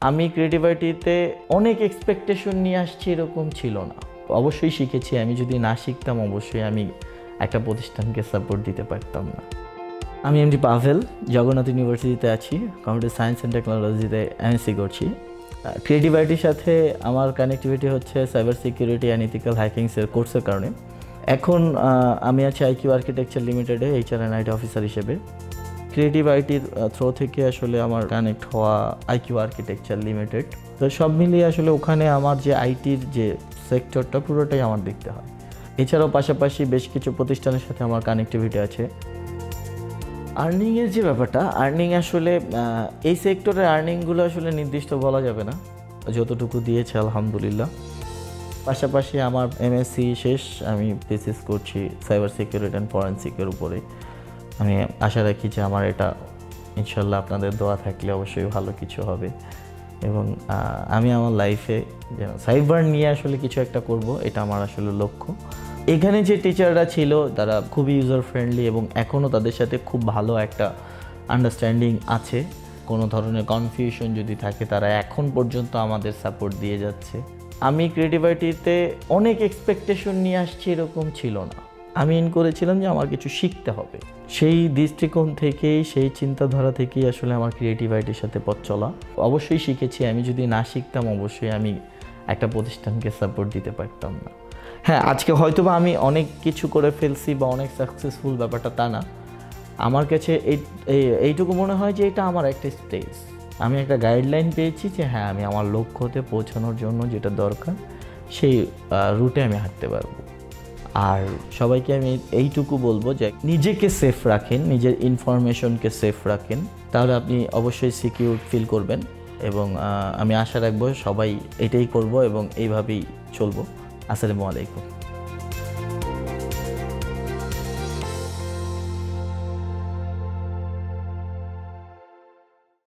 আমি ক্রিয়েটিভিটিতে অনেক এক্সপেকটেশন নিয়ে আসছি এরকম ছিল না। অবশ্যই শিখেছি, আমি যদি না শিখতাম অবশ্যই আমি একটা প্রতিষ্ঠানকে সাপোর্ট দিতে পারতাম না। আমি এমডি পাভেল, জগন্নাথ ইউনিভার্সিটিতে আছি, কম্পিউটার সায়েন্স অ্যান্ড টেকনোলজিতে এমএসসি করছি। ক্রিয়েটিভিটির সাথে আমার কানেক্টিভিটি হচ্ছে সাইবার সিকিউরিটি অ্যান্ড ইথিক্যাল হ্যাকিংসের কোর্সের কারণে। এখন আমি আছি আইকিউ আর্কিটেকচার লিমিটেডে এইচআর অ্যান্ড আইটি অফিসার হিসেবে। ক্রিয়েটিভ আইটির থ্রো থেকে আসলে আমার কানেক্ট হওয়া আইকিউ আর্কিটেকচার লিমিটেড। তো সব মিলিয়ে আসলে ওখানে আমার যে আইটির যে সেক্টরটা পুরোটাই আমার দেখতে হয়। এছাড়াও পাশাপাশি বেশ কিছু প্রতিষ্ঠানের সাথে আমার কানেক্টিভিটি আছে। আর্নিংয়ের যে ব্যাপারটা, আর্নিং আসলে এই সেক্টরের আর্নিংগুলো আসলে নির্দিষ্ট বলা যাবে না, যতটুকু দিয়েছে আলহামদুলিল্লাহ। পাশাপাশি আমার এমএসসি শেষ, আমি থিসিস করছি সাইবার সিকিউরিটি অ্যান্ড ফরেনসিকের উপরে। আমি আশা রাখি যে আমার এটা ইনশাল্লাহ আপনাদের দোয়া থাকলে অবশ্যই ভালো কিছু হবে, এবং আমি আমার লাইফে যেন সাইবার নিয়ে আসলে কিছু একটা করব, এটা আমার আসলে লক্ষ্য। এখানে যে টিচাররা ছিল তারা খুবই ইউজার ফ্রেন্ডলি এবং এখনও তাদের সাথে খুব ভালো একটা আন্ডারস্ট্যান্ডিং আছে। কোনো ধরনের কনফিউশন যদি থাকে তারা এখন পর্যন্ত আমাদের সাপোর্ট দিয়ে যাচ্ছে। আমি ক্রিয়েটিভিটিতে অনেক এক্সপেকটেশন নিয়ে আসছি এরকম ছিল না। আমি করেছিলাম যে আমার কিছু শিখতে হবে, সেই দৃষ্টিকোণ থেকেই, সেই চিন্তাধারা থেকেই আসলে আমার ক্রিয়েটিভিটির সাথে পথ চলা। অবশ্যই শিখেছি, আমি যদি না শিখতাম অবশ্যই আমি একটা প্রতিষ্ঠানকে সাপোর্ট দিতে পারতাম না। হ্যাঁ, আজকে হয়তো বা আমি অনেক কিছু করে ফেলছি বা অনেক সাকসেসফুল, ব্যাপারটা তা না। আমার কাছে এইটুকু মনে হয় যে এটা আমার একটা স্টেজ, আমি একটা গাইডলাইন পেয়েছি যে হ্যাঁ, আমি আমার লক্ষ্যতে পৌঁছানোর জন্য যেটা দরকার সেই রুটে আমি হাঁটতে পারবো। আর সবাইকে আমি এইটুকু বলবো যে নিজেকে সেফ রাখেন, নিজের ইনফরমেশনকে সেফ রাখেন, তাহলে আপনি অবশ্যই সিকিউর ফিল করবেন। এবং আমি আশা রাখবো সবাই এটাই করব এবং এইভাবেই চলবো। আসসালামু আলাইকুম।